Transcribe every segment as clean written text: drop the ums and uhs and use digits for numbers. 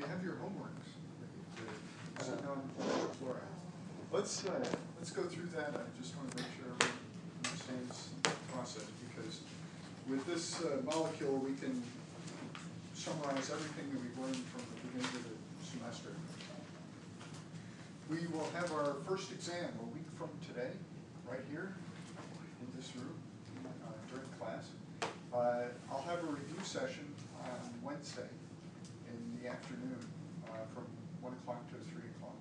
have your homeworks on fluoride. Let's go through that. I just want to make sure everyone understands the process, because with this molecule we can summarize everything that we've learned from the beginning of the semester. We will have our first exam a week from today, right here in this room during class. I'll have a review session on Wednesday in the afternoon from 1 o'clock to 3 o'clock.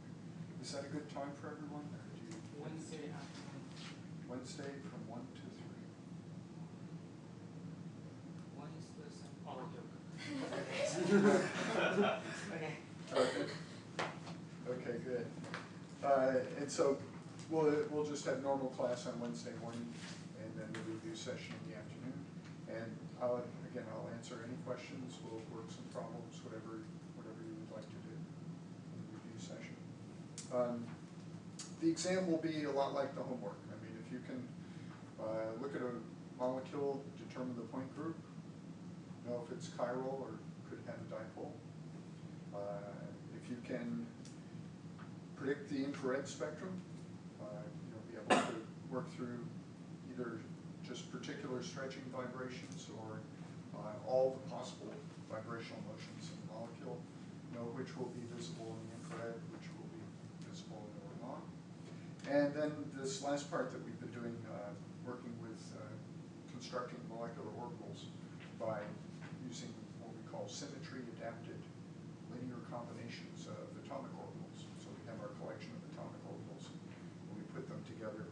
Is that a good time for everyone? Or do you Wednesday afternoon. Wednesday from 1 to 3. One is the same. Oh, okay. Okay, good. And so we'll just have normal class on Wednesday morning, and then the review session in the afternoon. And I'll answer any questions. We'll work some problems, whatever you would like to do in the review session. The exam will be a lot like the homework. I mean, if you can look at a molecule, determine the point group, know if it's chiral or could have a dipole. If you can predict the infrared spectrum, you'll be able to work through either just particular stretching vibrations or all the possible vibrational motions in the molecule, know which will be visible in the infrared, which will be visible in the Raman. And then this last part that we've been doing, working with constructing molecular orbitals by using what we call symmetry-adapted linear combinations of atomic orbitals. So we have our collection of atomic orbitals, and we put them together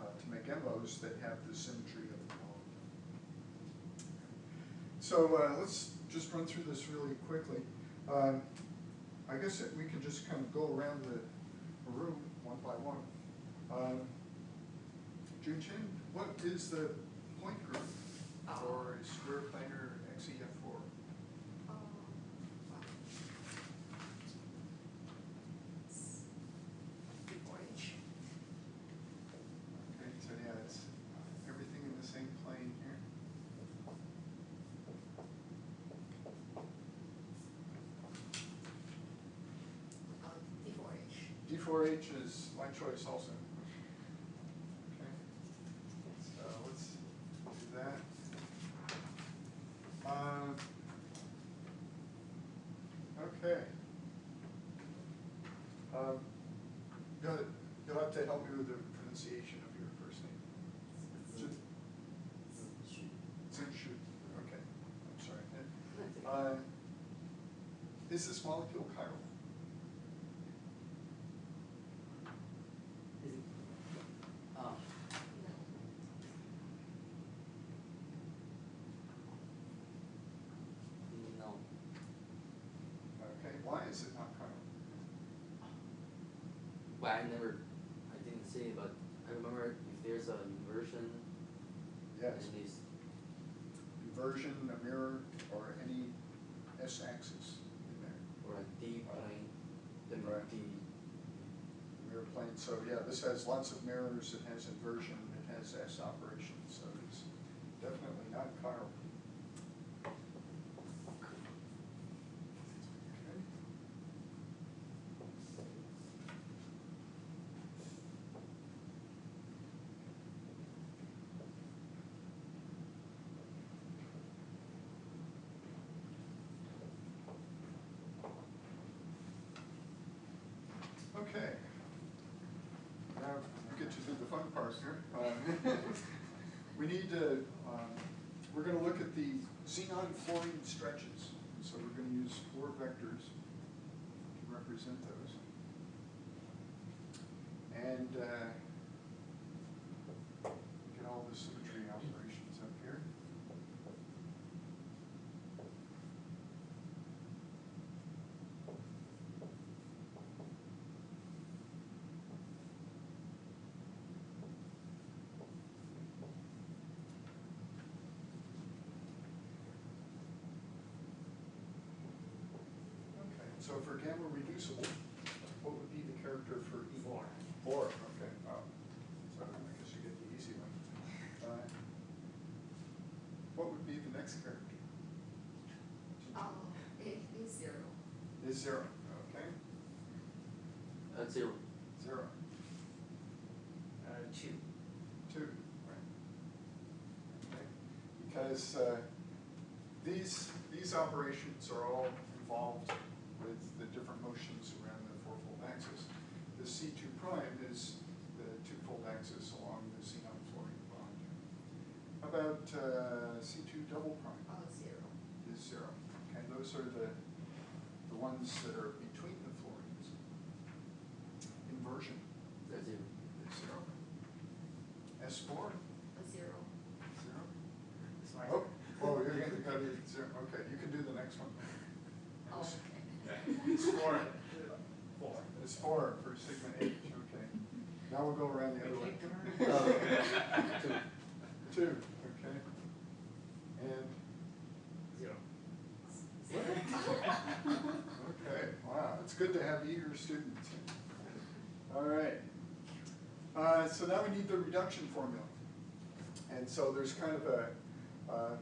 to make MOs that have the symmetry of the molecule. So let's just run through this really quickly. I guess that we can just kind of go around the room one by one. Junchin, what is the point group for a square planar XEF4? Okay, so yeah, it's everything in the same plane here. D4H is my choice also. Okay, so let's do that. Okay. You'll have to help me with the pronunciation of your first name. Zinshu. Okay, I'm sorry. Is this molecule chiral? No. Okay, why is it not chiral? Well, I didn't see it, but I remember if there's an inversion. Yes. And these. Inversion, a mirror, or any S-axis in there. Or a D plane, then Right. D. Mirror plane. So yeah, this has lots of mirrors. It has inversion. It has S operations. So it's definitely not chiral. Okay. Now we get to do the fun part here. We need to, we're going to look at the xenon fluorine stretches. So we're going to use 4 vectors to represent those. And get all the symmetry operations up here. So for gamma reducible, what would be the character for E? 4. 4, okay. Oh. So I guess you get the easy one. What would be the next character? It is 0. is 0, okay? 0. 0. 2. 2, right. Okay. Because these operations are all involved with the different motions around the fourfold axis. The C2 prime is the twofold axis along the xenon fluorine bond. How about C2 double prime? 0. Is 0. Okay, those are the ones that are between the fluorines. Inversion That's 0. is 0. S4, 0. 0. It's my Oh, you're going to go to 0. Okay, you can do the next one. Oh, okay. It's 4. 4. It's 4 for sigma H, okay. Now we'll go around the other way. Oh, 2. 2, okay. And, 0. okay, wow, it's good to have eager students. All right. So now we need the reduction formula. And so there's kind of a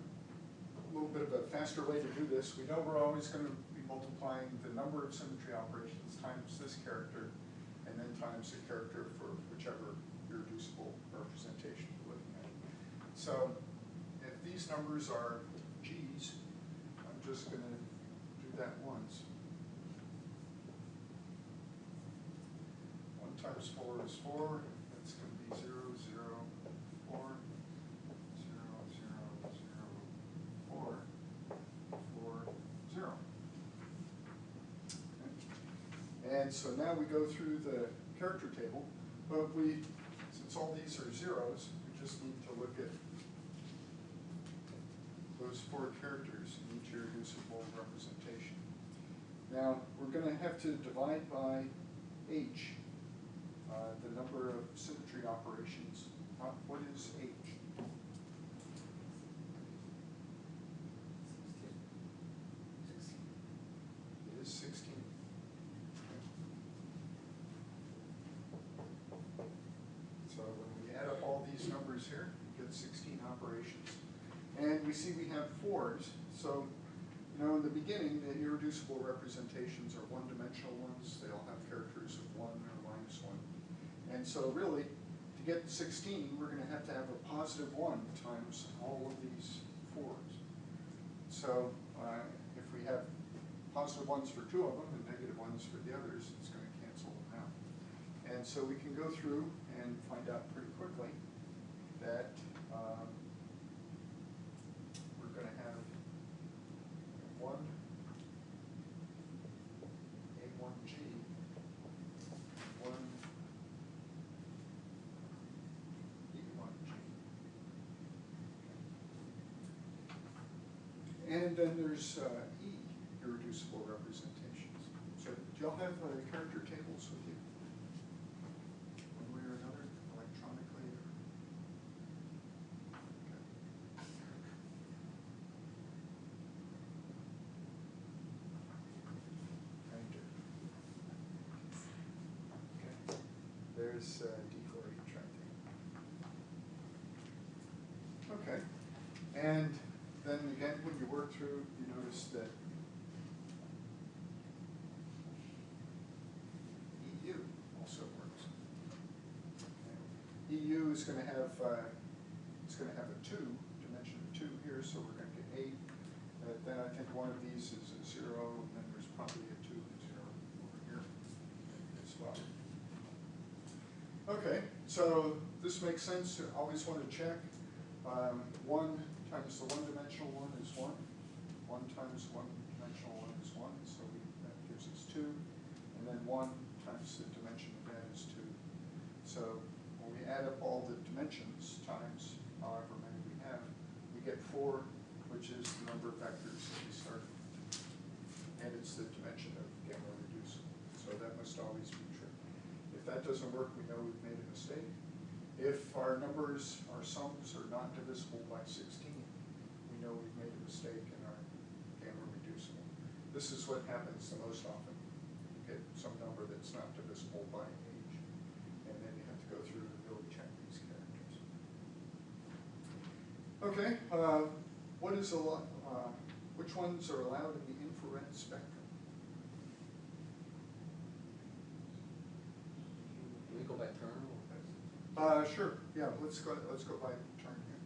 little bit of a faster way to do this. We know we're always going to be multiplying the number of symmetry operations times this character, and then times the character for whichever irreducible representation we're looking at. So if these numbers are G's, I'm just going to do that once. 1 times 4 is 4. That's going to be 0, 0, 4, 0, 0, 0, 4, 4, 0. Okay. And so now we go through the character table, but since all these are zeros, we just need to look at those 4 characters in each irreducible representation. Now, we're going to have to divide by H, the number of symmetry operations. What is H? 16. It is 16. Okay. So when we add up all these numbers here, we get 16 operations. And we see we have 4s. So, in the beginning, the irreducible representations are one-dimensional ones. They all have characters of 1 or -1. And so really, to get 16, we're going to have a positive 1 times all of these 4s. So if we have positive 1s for 2 of them and negative 1s for the others, it's going to cancel them out. And so we can go through and find out pretty quickly that we're going to have 1 A1G, 1 E1G. And then there's E, irreducible representations. So do y'all have character tables with you? One way or another, electronically? Okay. I do. Okay. There's D4 each right there. Okay. And then again, when you work through, you notice that EU also works. Okay. EU is going to have a 2, dimension of 2 here, so we're going to get 8. Then I think one of these is a 0, and then there's probably a 2 and 0 over here as well. Okay, so this makes sense. You always want to check. 1 times the one-dimensional one is 1. 1 times one-dimensional one is 1, so that gives us 2. And then 1 times the dimension of that is 2. So when we add up all the dimensions times however many we have, we get 4, which is the number of vectors that we start with. And it's the dimension of gamma reducible. So that must always be true. If that doesn't work, we know we've made a mistake. If our numbers, our sums are not divisible by 16, we know we've made a mistake in our gamma reducible. This is what happens the most often. You get some number that's not divisible by H, and then you have to go through and really check these characters. Okay, which ones are allowed in the infrared spectrum? turn or? Sure, yeah, let's go by turn here.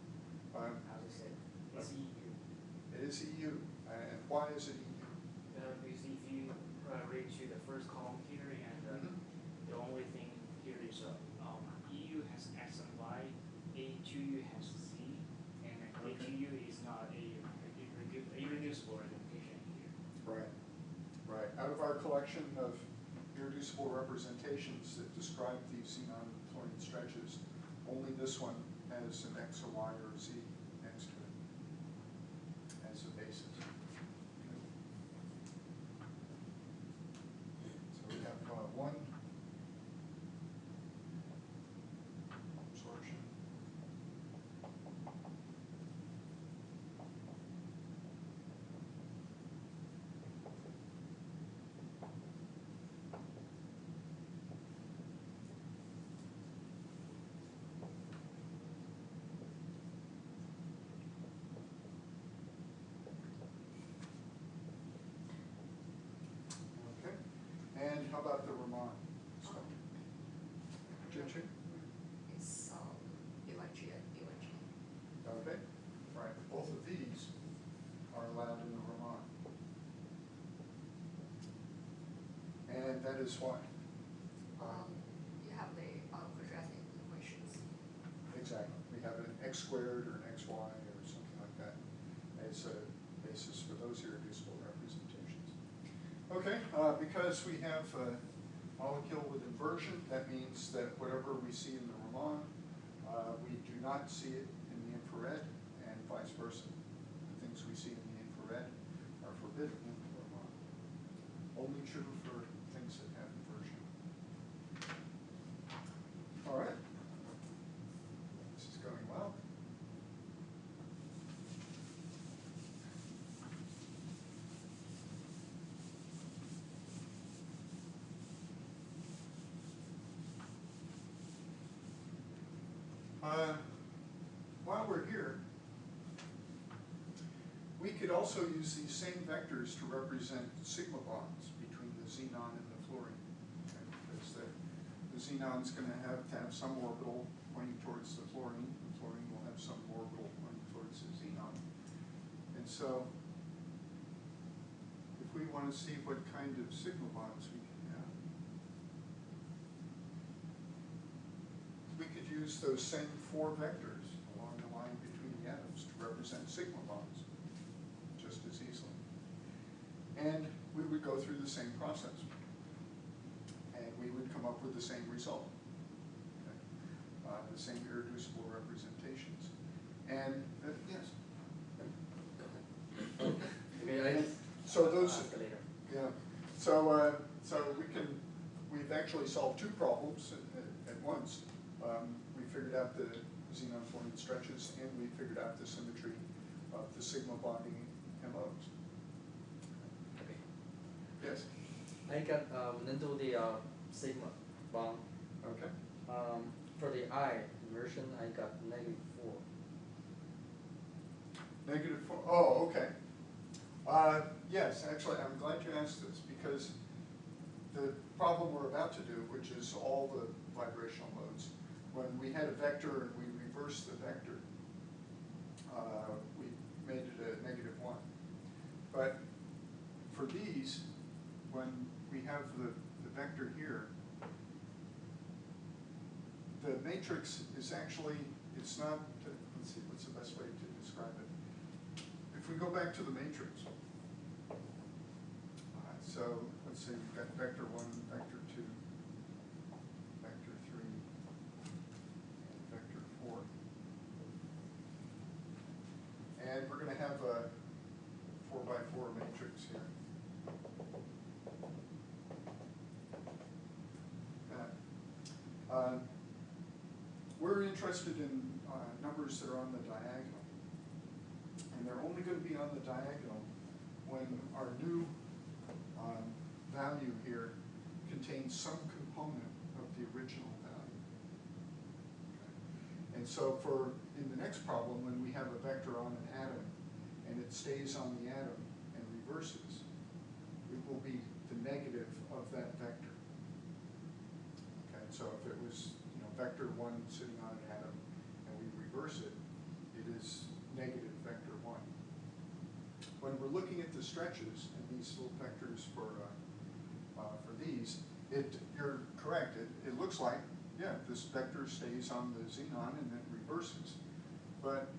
As I said, it's EU. It is EU, and why is it EU? Because if you read to the first column here, and Mhm. the only thing here is EU has X and Y, A2U has Z, and Okay. A2U is not a irreducible representation here. Right, right. Out of our collection of irreducible representations that describe the xenon fluorine stretches, only this one has an X or Y or a Z next to it as a basis. Okay. So we have one absorption. Okay, and how about the Raman? Jin? It's UNG and UNG. Okay, right, both of these are allowed in the Raman. And that is why? You have the quadratic equations. Exactly, we have an x squared or an xy or something like that as a basis for those irreducible representations. Okay, because we have a molecule with inversion, that means that whatever we see in the Raman, we do not see it in the infrared, and vice versa. The things we see in the infrared are forbidden in the Raman. Only true for things that have inversion. All right. This is going well. While we're here, we could also use these same vectors to represent sigma bonds between the xenon and the fluorine. Okay? Because the xenon's going to have some orbital pointing towards the fluorine will have some orbital pointing towards the xenon. And so, if we want to see what kind of sigma bonds we can have, we could use those same four vectors along the line between the atoms to represent sigma bonds just as easily. And we would go through the same process. And we would come up with the same result. Okay? The same irreducible representations. And, yes? Okay, So those, ask later. yeah. So, we've actually solved two problems at once. We figured out the xenon fluorine stretches, and we figured out the symmetry of the sigma bonding MOs. Okay. Yes? I got then do the sigma bond. Okay. For the I inversion, I got -4. -4, oh, okay. Yes, actually, I'm glad you asked this, because the problem we're about to do, which is all the vibrational modes, when we had a vector and we reversed the vector, we made it a -1. But for these, when we have the vector here, the matrix is actually, it's not, let's see, what's the best way to describe it? If we go back to the matrix, so let's say you've got vector 1, vector 2, vector 3, and vector 4. And we're going to have a 4x4 matrix here. We're interested in numbers that are on the diagonal. And they're only going to be on the diagonal when our new value here contains some component of the original value. Okay. And so in the next problem, when we have a vector on an atom and it stays on the atom and reverses, it will be the negative of that vector. Okay, so if it was, vector 1 sitting on an atom and we reverse it, it is negative vector 1. When we're looking at the stretches and these little vectors for these, you're correct. It looks like, yeah, this vector stays on the xenon and then reverses. But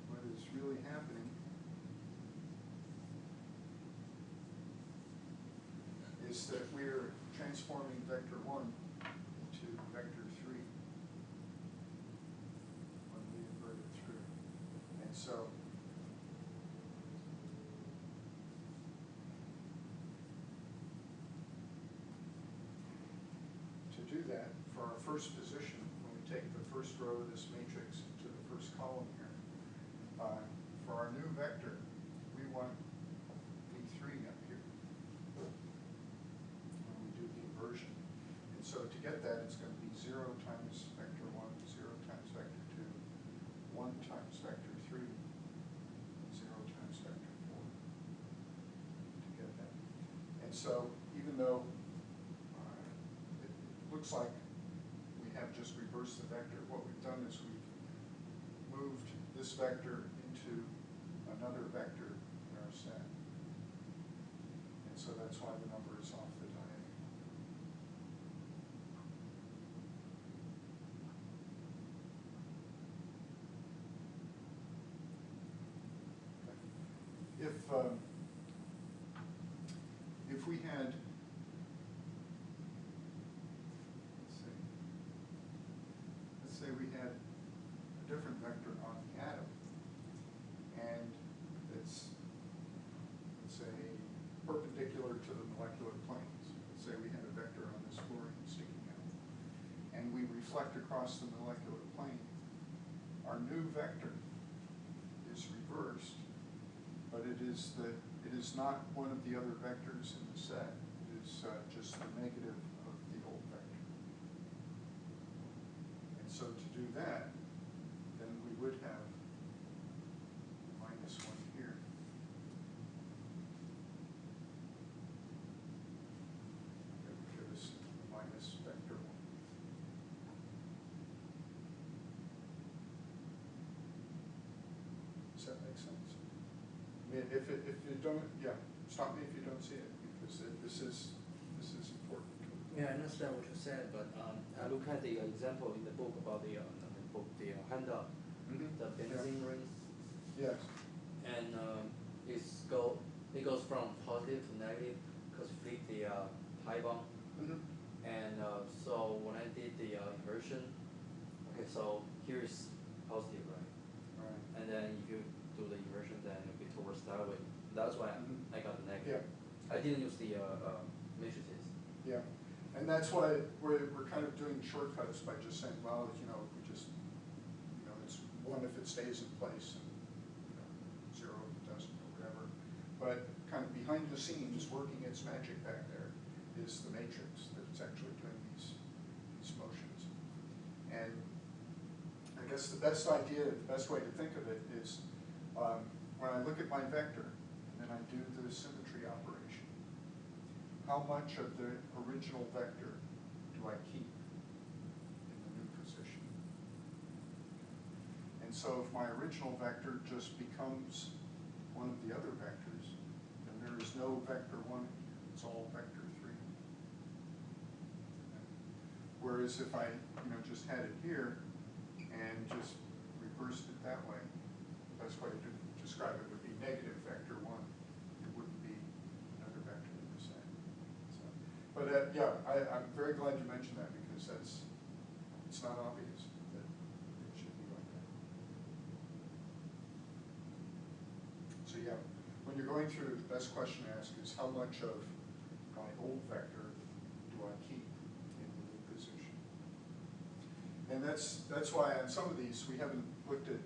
what is really happening is that we're transforming vector 1 into vector 3 when we invert it through. And so to do that, for our first position, when we take the first row of this matrix to the first column here, for our new vector, we want V3 up here when we do the inversion. And so to get that, it's going to be 0 times vector 1, 0 times vector 2, 1 times vector 3, 0 times vector 4 to get that. And so even though it looks like we have just reversed the vector, what we've done is we've moved this vector into another vector in our set. And so that's why the number is off the diagonal. If we had, let's say we had a different vector on the atom, and it's, let's say, perpendicular to the molecular planes. Let's say we had a vector on this fluorine sticking out, and we reflect across the molecular plane. Our new vector is reversed, but it is not one of the other vectors in the set. It is just the negative of the old vector. And so to do that, then we would have -1 here. That would give us minus vector 1. Does that make sense? I mean, if you don't, yeah, stop me if you don't see it, because this is important. Yeah, I understand what you said, but I look at the example in the book about the handout, Mhm. the benzene rings, Yes. and it goes from positive to negative because flip the pi bond, Mhm. and so when I did the inversion, okay, so here's positive, right? Right. And then if you do the inversion, then it'll be towards that way. That's why Mhm. I got the negative. Yeah. I didn't use the matrices. Yeah, and that's why we're kind of doing shortcuts by just saying, well, we just, it's 1 if it stays in place, and 0 if it doesn't, or whatever. But kind of behind the scenes, working its magic back there, is the matrix that's actually doing these motions. And I guess the best way to think of it is when I look at my vector and then I do the symmetry operation, how much of the original vector do I keep in the new position? And so if my original vector just becomes one of the other vectors, then there is no vector 1, it's all vector 3. Whereas if I just had it here and just reversed it that way, the best way to describe it would be negative vector 1. It wouldn't be another vector in the set. So, but yeah, I'm very glad you mentioned that, because it's not obvious that it should be like that. So yeah, when you're going through, the best question to ask is how much of my old vector do I keep in the new position? And that's why on some of these we haven't looked at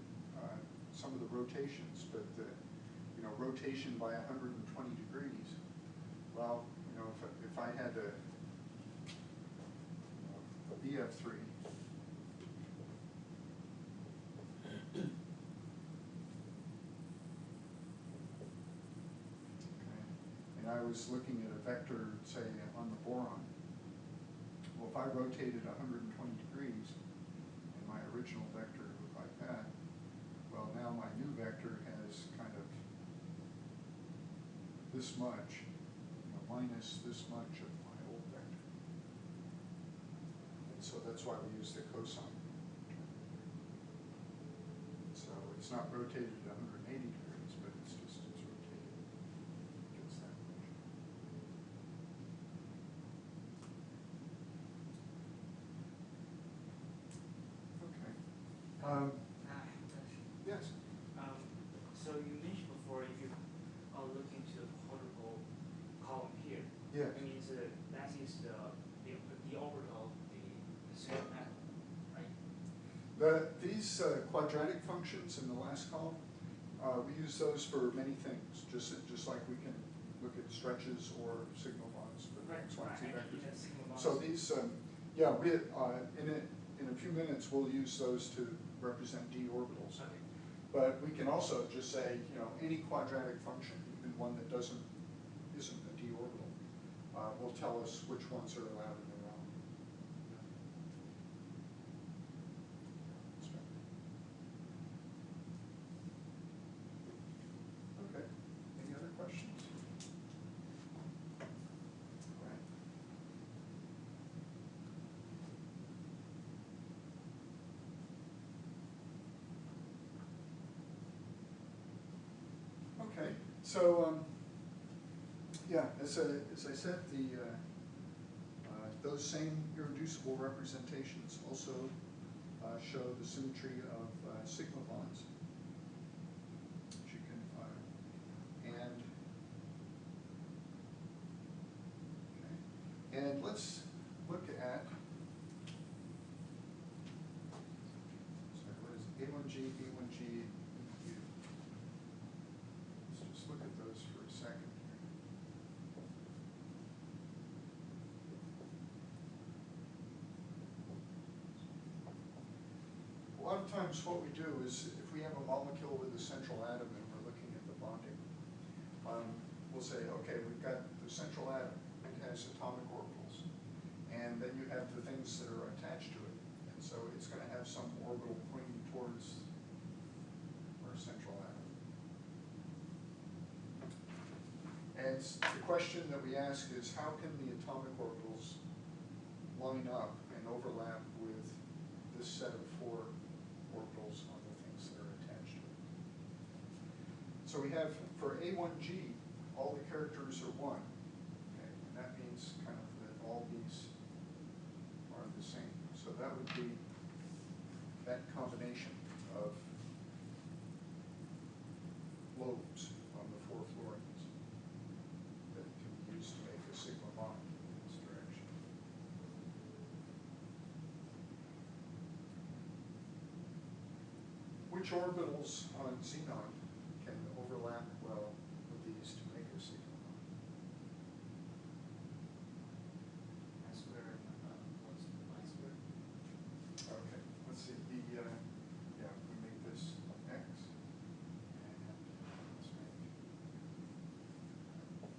some of the rotations, but rotation by 120 degrees. Well, if I had a BF3, okay, and I was looking at a vector, say, on the boron, well, if I rotated 120 degrees and my original vector looked like that, well, now my new vector has kind of this much, minus this much of my old vector. And so that's why we use the cosine. So it's not rotated at 180 degrees, but it's rotated. Gets that much. Okay. Yes. So you mentioned before, if you are looking to the quadruple column here, Yes. it means that is the orbital of the single atom, right? These quadratic functions in the last column, we use those for many things, just like we can look at stretches or signal bonds for the X, Y, Z vectors. So these, yeah, in a few minutes we'll use those to represent d orbitals. Okay. But we can also just say, any quadratic function, even one that isn't a d orbital, will tell us which ones are allowed in the realm. Okay. Any other questions? All right. Okay, so yeah, as I said, those same irreducible representations also show the symmetry of sigma bonds, which you can and let's look at what is it? A1G, B1G. Let's just look at those for a second here. A lot of times what we do is if we have a molecule with a central atom and we're looking at the bonding, we'll say, okay, we've got the central atom, it has atomic orbitals, and then you have the things that are attached to it. And so it's going to have some orbital pointing towards our central atom. And the question that we ask is, how can the atomic orbitals line up and overlap with this set of 4 orbitals on the things that are attached to it? So we have, for A1G, all the characters are 1. Okay? And that means kind of that all these are the same. So that would be that combination of lobes on the 4 fluorines that can be used to make a sigma bond in this direction. Which orbitals on xenon can overlap well with these to make a sigma bond? I square plus y square. Okay, let's see. Yeah, we make this x, and let's make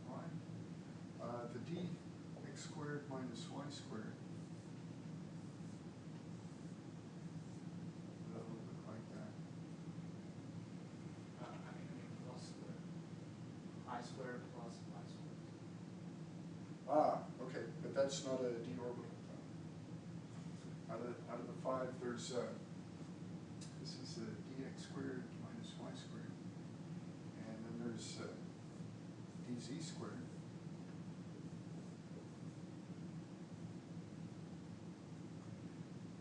y. The dx squared minus y squared will look like that. I mean plus square. I squared plus y squared. Okay, but that's not a d orbital. Out of the 5, there's this is a dx squared minus y squared, and then there's dz squared.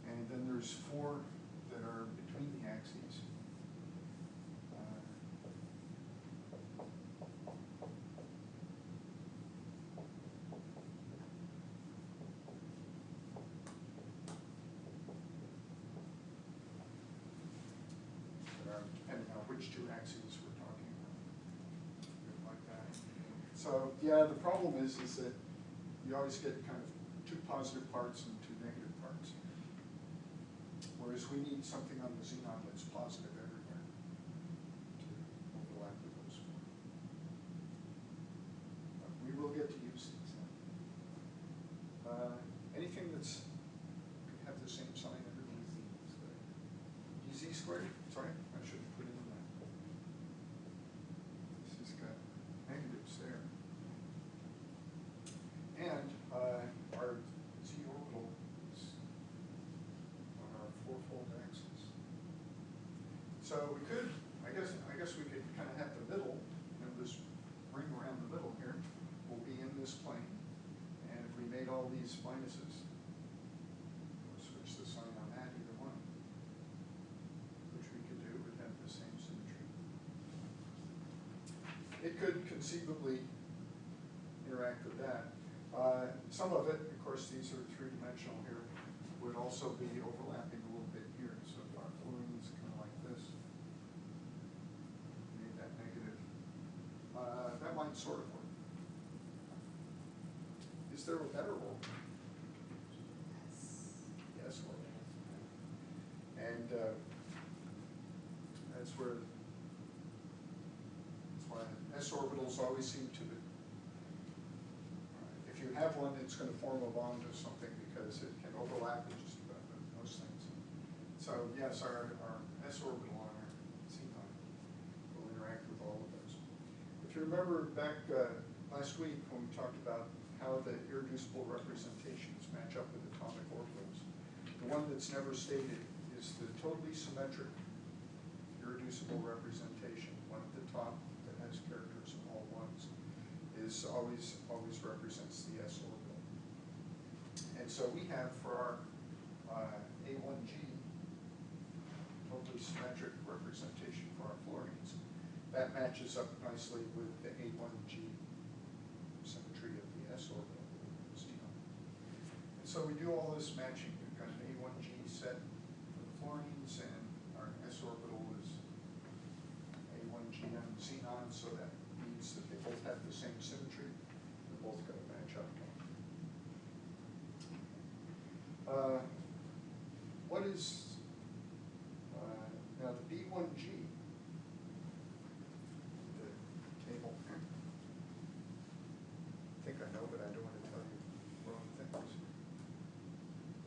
And then there's 4 that are between the axes. Depending on which 2 axes we're talking about. Something like that. So yeah, the problem is that you always get kind of 2 positive parts and 2 negative parts. Whereas we need something on the xenon that's positive everywhere to overlap with those 4. But we will get to use these. Anything that's So we could, I guess we could kind of have the middle, this ring around the middle here will be in this plane. And if we made all these minuses, we'll switch the sign on that, either one, which we could do, would have the same symmetry. It could conceivably interact with that. Some of it, of course, these are three-dimensional here, would also be overlapping a little bit here. So if our fluorine is kind of like this, made that negative, that might sort of work. Is there a better one? Yes, well, and that's why s orbitals always seem to be. If you have one, it's going to form a bond to something because it can overlap with just about most things. So yes, our s orbital on our xenon will interact with all of those. If you remember back last week when we talked about how the irreducible representations match up with atomic orbitals, the one that's never stated is the totally symmetric irreducible representation, one at the top that has characters of all ones, is always represents the s orbital. And so we have for our A1G totally symmetric representation for our fluorines. That matches up nicely with the A1G symmetry of the s orbital. And so we do all this matching. We've got an A1G set for the fluorines, and our s orbital is A1G on xenon, so that means that they both have the same symmetry. They're both going to match up. What is now the B1G? The table. I think I know, but I don't want to tell you wrong things.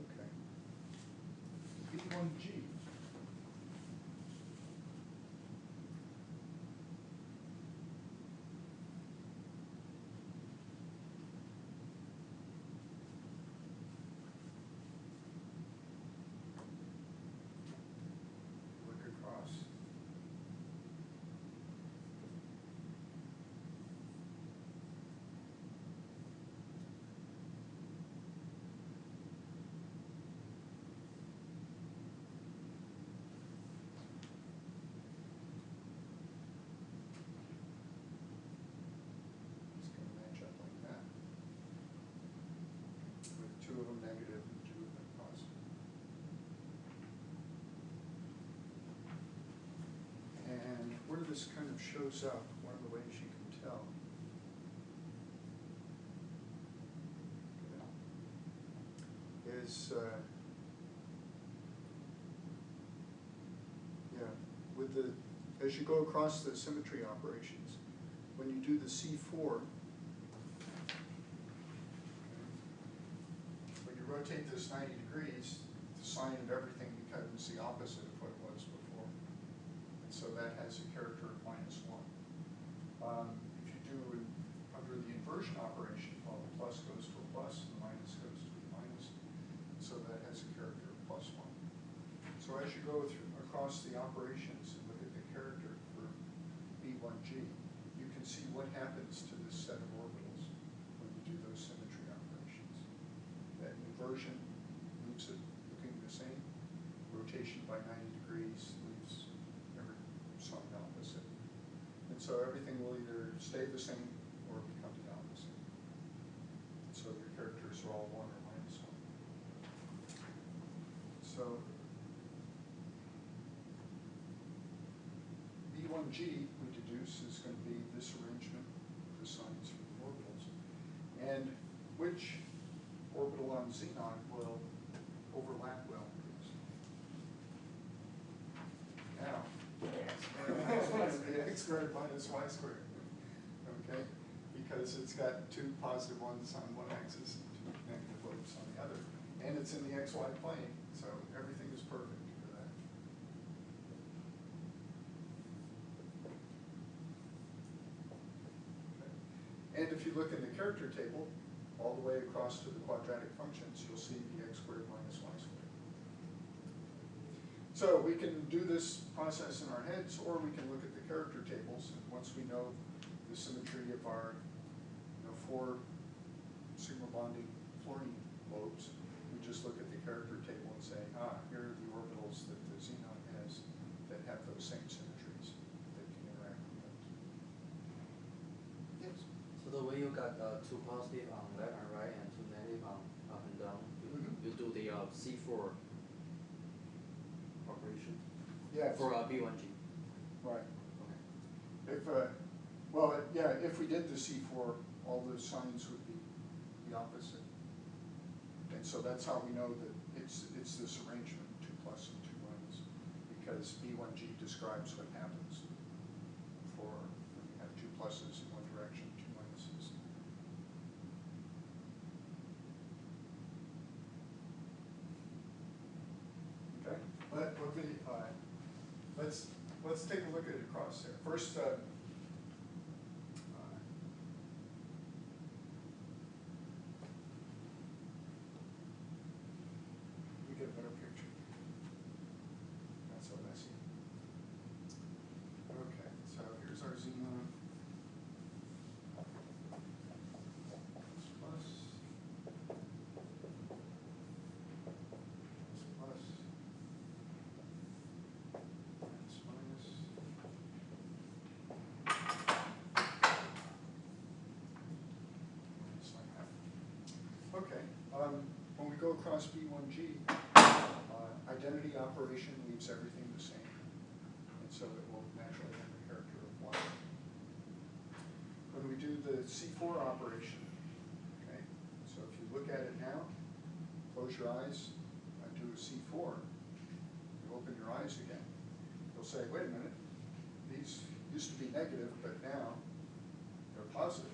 Okay. B1G. Look across. It's going to match up like that, with two of them negative and two of them positive. And where this kind of shows up, one of the ways you can tell is, with the, as you go across the symmetry operations, when you do the C4, when you rotate this 90 degrees, the sign of everything becomes the opposite of what it was before. And so that has a character of -1. If you do under the inversion operation, well, the plus goes to a plus and the minus goes to a minus. So that has a character of +1. So as you go through across the operations and look at the character for B1G, you can see what happens to this set of orbitals when you do those symmetry operations. That inversion leaves it looking the same. Rotation by 90 degrees leaves every sign opposite. And so everything will either stay the same or become the opposite. So your characters are all 1 or -1. So B1G, we deduce, is going to be this arrangement of the signs for the orbitals. And which orbital on xenon will overlap well with this? Now, the x squared minus y squared. Okay? Because it's got two positive ones on one axis and two negative ones on the other. And it's in the xy plane, so everything is perfect for that. And if you look in the character table, all the way across to the quadratic functions, you'll see the x squared minus y squared. So we can do this process in our heads, or we can look at the character tables, and once we know the symmetry of our 4 sigma bonding fluorine lobes, we just look at the character table and say, here are the orbitals that the xenon has that have those same symmetries that can interact with those. Yes? So the way you got 2 positive on left and right and 2 negative on up and down, you do the C4 operation Yes. for B1G. Right. Okay. If, if we did the C4, all the signs would be the opposite. And so that's how we know that it's this arrangement, 2 plus and 2 minus, because B1G describes what happens for when you have 2 pluses in one direction, 2 minuses. Okay, let's take a look at it across there. First, we get a better picture. Not so messy. Okay, so here's our xenon. Plus, plus, that's minus. Minus like that. Okay, when we go across B1G, identity operation leaves everything the same, and so it will naturally have the character of 1. When we do the C4 operation, okay, so if you look at it now, close your eyes, and do a C4, you open your eyes again, you'll say, wait a minute, these used to be negative, but now they're positive.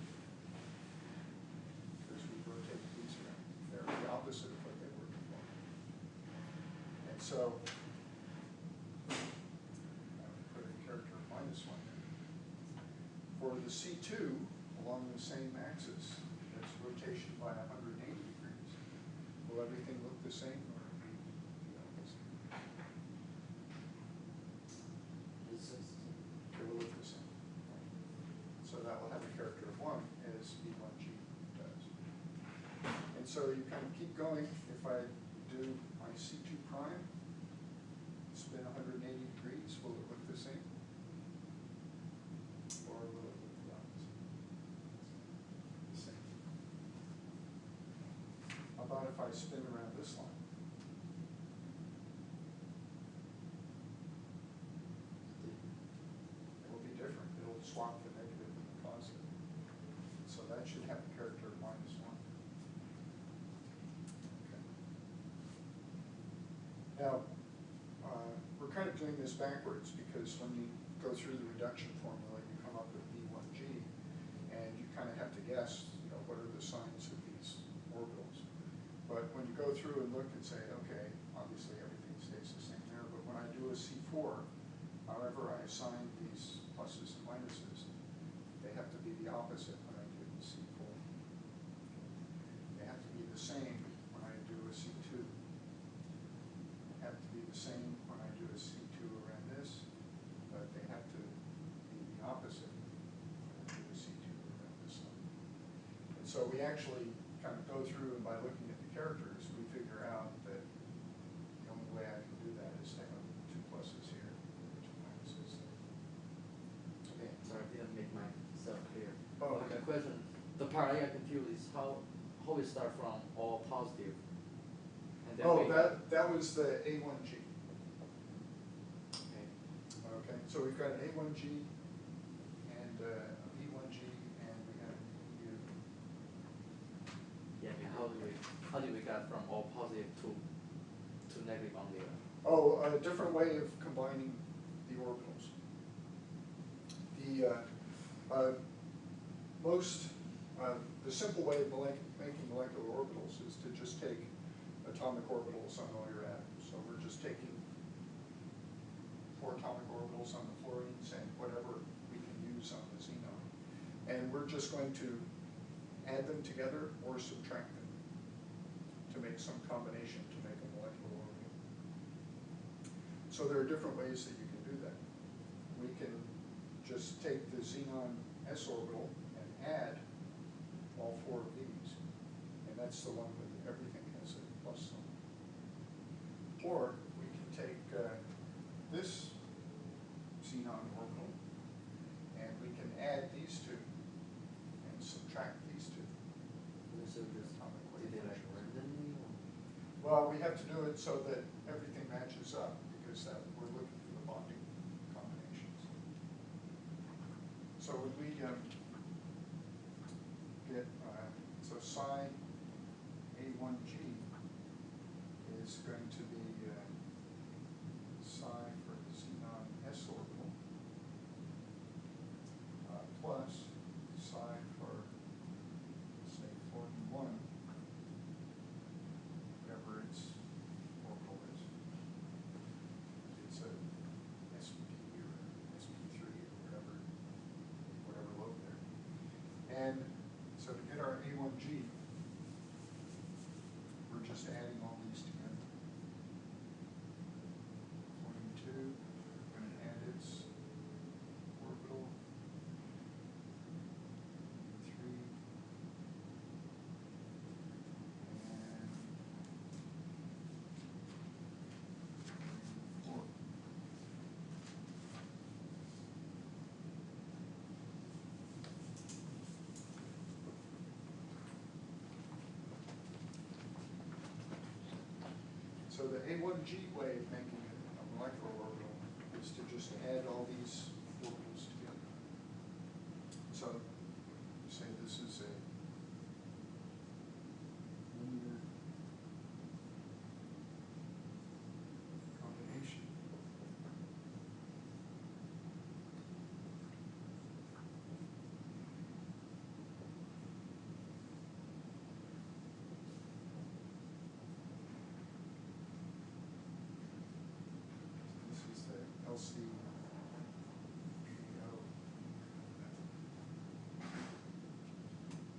Because we rotate these around. They're the opposite of what they were before. And so, I would put a character of -1 there. For the C2, along the same axis, that's rotation by 180 degrees. Will everything look the same or be the opposite? It will look the same. So that will have a character of 1 as B1G does. And so you kind of keep going. If I do my C2 prime, spin 180 degrees, will it look the same? Or will it look the opposite? The same. How about if I spin around this line? It will be different. It'll swap the negative and the positive. So that should have a character of -1. Okay. Now, we're kind of doing this backwards because when you go through the reduction formula, you come up with B1G, and you kind of have to guess, what are the signs of these orbitals. But when you go through and look and say, okay, obviously everything stays the same there, but when I do a C4, however I assign these pluses and minuses, they have to be the opposite when I do the C4. They have to be the same when I do a C2. They have to be the same when I do a C2 around this, but they have to be the opposite when I do a C2 around this one. And so we actually kind of go through, and by looking at the characters, we figure out that the only way I can do that is to have 2 pluses here and 2 minuses there. Okay, sorry, I didn't make myself clear. Oh, okay. The question, the part I got confused is how we start from all positive. And then Oh, we that was the A1G. Okay. Okay, so we've got an A1G and a B1G, and we have an EU. Yeah, I mean, how do we get from all positive to negative on the Oh, a different way of combining the orbitals. The simple way of making molecular orbitals is to just take atomic orbitals on all your atoms. So we're just taking 4 atomic orbitals on the fluorines and whatever we can use on the xenon. And we're just going to add them together or subtract them to make some combination to make a molecular orbital. So there are different ways that you can do that. We can just take the xenon s orbital and add all 4 of these, and that's the one with everything has a plus sign. Or we can take this xenon orbital, and we can add these 2 and subtract these 2. So just did they like randomly or? Well, we have to do it so that everything matches up, because we're looking for the bonding combinations. So when we get, so psi A1G is going to be psi for the xenon s orbital plus psi for, say, fluorine 1, whatever its orbital is. It's a sp or sp3 or whatever lobe there. And so to get our A1G, we're just adding all these together. Fluorine 2, we're going to add its orbital. 3 and 4. So the A1G way of making a molecular orbital is to just add all these orbitals together. So say this is a linear combination. This is the LCO.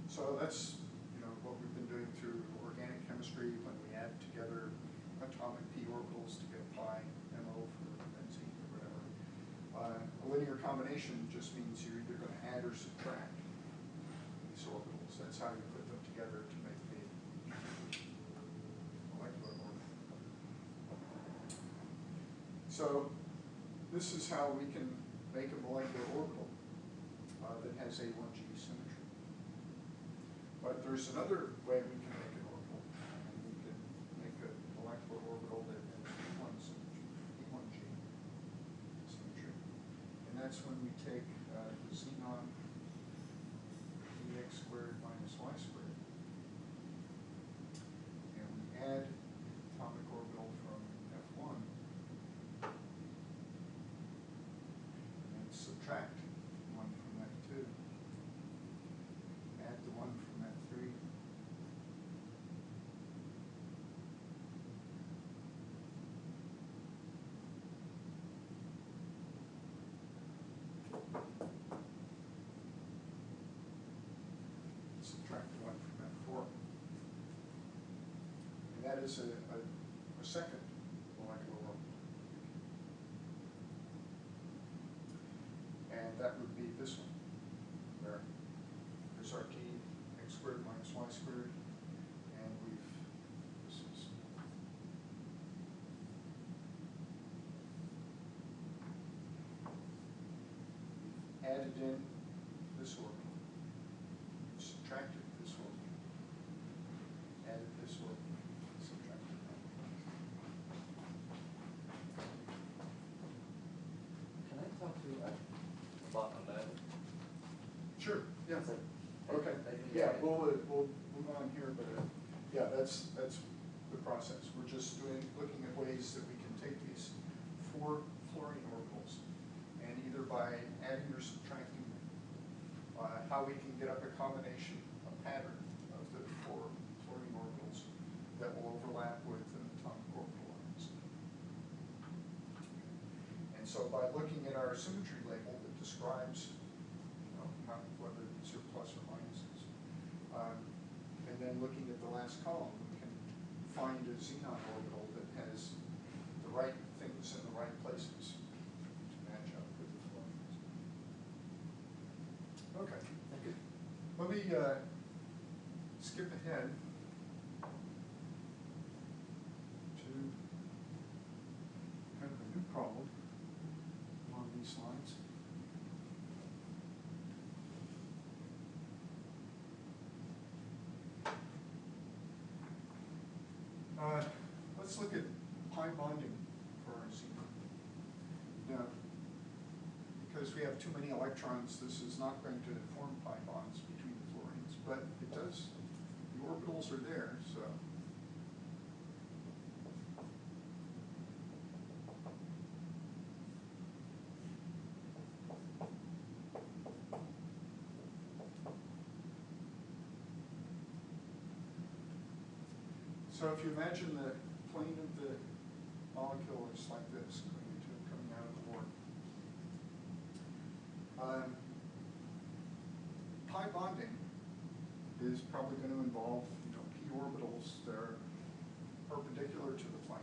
So that's, what we've been doing through organic chemistry when we add together atomic p orbitals to get pi MO for benzene or whatever. A linear combination just means you're either going to add or subtract these orbitals. That's how you put them together to make the molecular orbital. So this is how we can make a molecular orbital that has A1G symmetry. But there's another way we can make an orbital, and we can make a molecular orbital that has E1 symmetry, E1G symmetry. And that's when we take the xenon EX squared minus Y squared, and we add atomic orbital from F1, and subtract 1 from F2. Add the 1 from F3. Subtract the 1 from F4. And that is a second molecular orbital. And that would be this one, where there's our T x squared minus y squared, and this is added in this orbital, subtracted this orbital, added this orbital, subtracted that. Can I talk to you about 11? Sure, yeah. So, Okay, I think yeah, it's- we'll move on here, but yeah, that's the process. We're just looking at ways that we can take these 4 fluorine orbitals, and either by adding or subtracting how we can get up a combination, a pattern of the 4 fluorine orbitals that will overlap with an atomic orbital lines. And so by looking at our symmetry label that describes whether these are plus or minuses, and then looking at the last column, we can find a xenon orbital that has the right thing those in the right places to match up with the fluorines. Okay. Thank you. Let me skip ahead to kind of a new problem along these lines. Let's look at pi bonding for our xenon. Now, because we have too many electrons, this is not going to form pi bonds between the fluorines, but it does, the orbitals are there, so. So if you imagine the plane of the molecule is like this, coming out of the board. Pi bonding is probably going to involve, p orbitals that are perpendicular to the plane.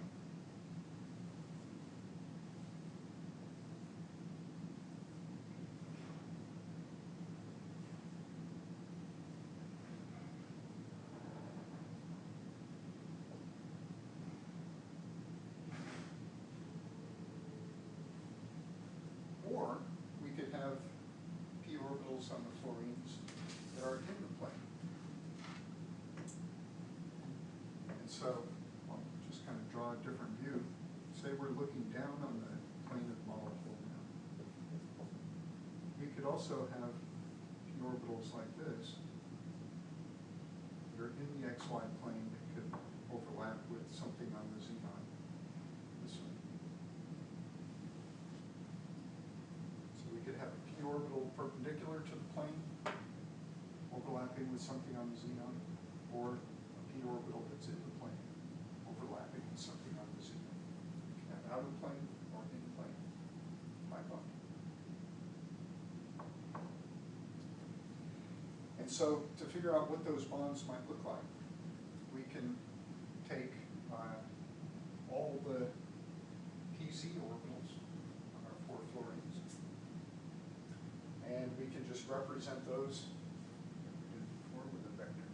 Or we could have p orbitals on the fluorines that are in the plane. And so I'll just kind of draw a different view. Say we're looking down on the plane of the molecule now. We could also have p orbitals like this. They're in the xy plane that could overlap with something on the xenon. This one. So we could have a p orbital perpendicular to the plane, overlapping with something on the xenon, or a p orbital that's in the plane, overlapping with something on the xenon. We can have out of plane or in plane, pi bond. And so to figure out what those bonds might look like, we can take all the pz orbitals on our 4 fluorines, and we can just represent those with a vector.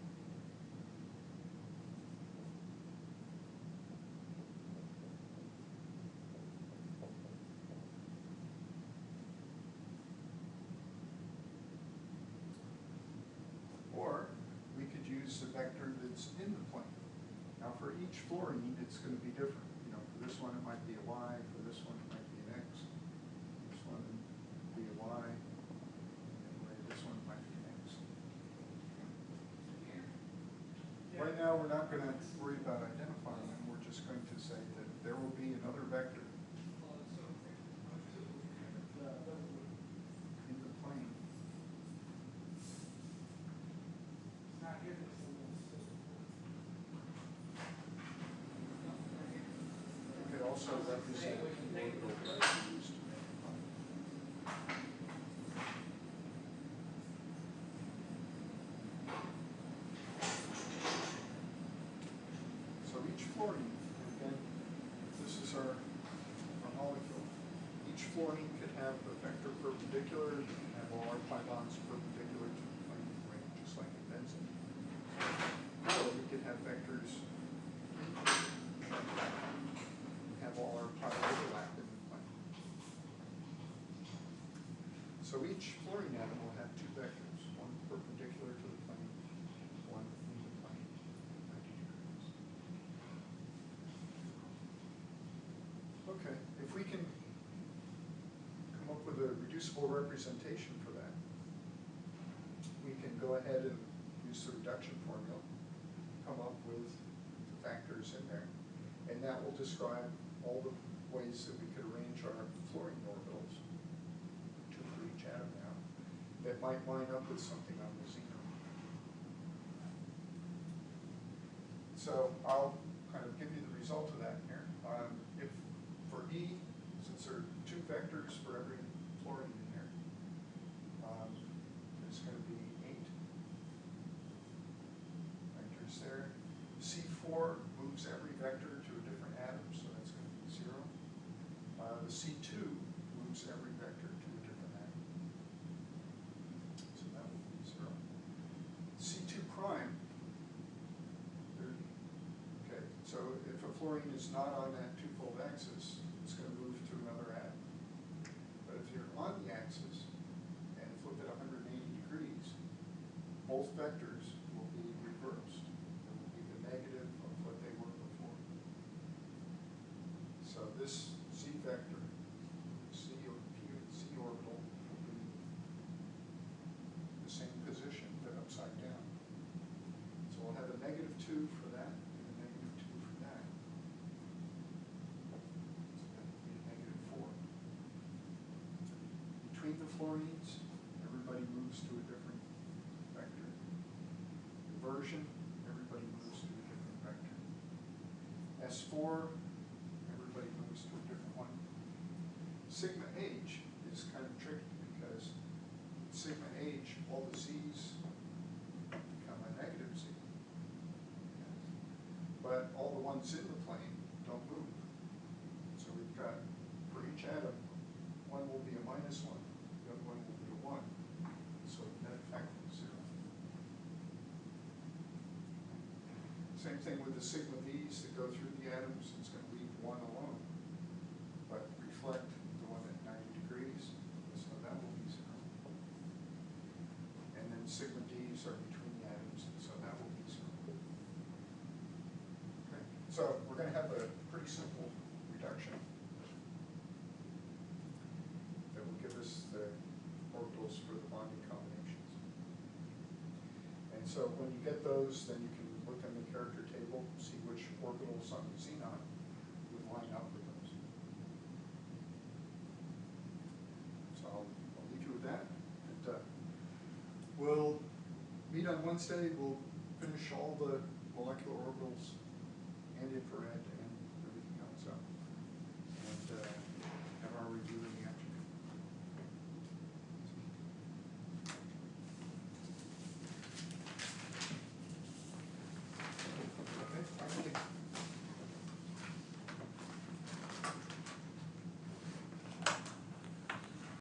Or we could use a vector that's in the plane. Now for each fluorine, it's going to be different. For this one it might be a y, for this one it might be an x, this one would be a y, anyway, this one might be an x. Right now we're not going to worry about identifying them, we're just going to say that there will be another vector in the plane. We could also represent the orbital that's used to make a bond. So each fluorine, again, this is our molecule. Each fluorine could have a vector perpendicular, have all our pi bonds perpendicular to the plane of the ring, just like in benzene. Or we could have vectors have all our pi overlap in the plane. So each fluorine atom will have 2 vectors, one perpendicular to the plane, one in the plane, 90 degrees. Okay, if we can come up with a reducible representation for that, we can go ahead and use the reduction formula, come up with the factors in there, and that will describe all the ways that we could arrange our fluorine orbitals, 2 for each atom now, that might line up with something on the xenon. So I'll kind of give you the result of that here. If for E, since there are 2 vectors for every fluorine in here, there's going to be 8 vectors there. C4 moves every vector to a different atom, so that's going to be 0. The C2 moves every vector to a different atom. So that will be 0. C2 prime, okay, so if a fluorine is not on that twofold axis, it's going to move to another atom. But if you're on the axis and flip it 180 degrees, both vectors will be reversed. It will be the negative of what they were before. So this Z vector, C orbital, will be the same position but upside down. So we'll have a -2 for that and a -2 for that. So that will be a -4. Between the fluorines, everybody moves to a different vector. Inversion, everybody moves to a different vector. S4, everybody moves to a different one. Sigma H is kind of tricky because sigma H, all the Z's become a -Z. But all the ones in the plane don't move. So we've got, for each atom, one will be a -1, the other one will be a 1. So the net effect is 0. Same thing with the sigma V's that go through the atoms, it's going to leave one alone, but reflect the one at 90 degrees, so that will be 0. And then sigma D's are between the atoms, so that will be 0. Okay, so we're going to have a pretty simple reduction that will give us the orbitals for the bonding combinations. And so when you get those, then you can look in the character table, see which orbitals on the xenon would line up with those. So I'll leave you with that. And, we'll meet on Wednesday. We'll finish all the molecular orbitals and infrared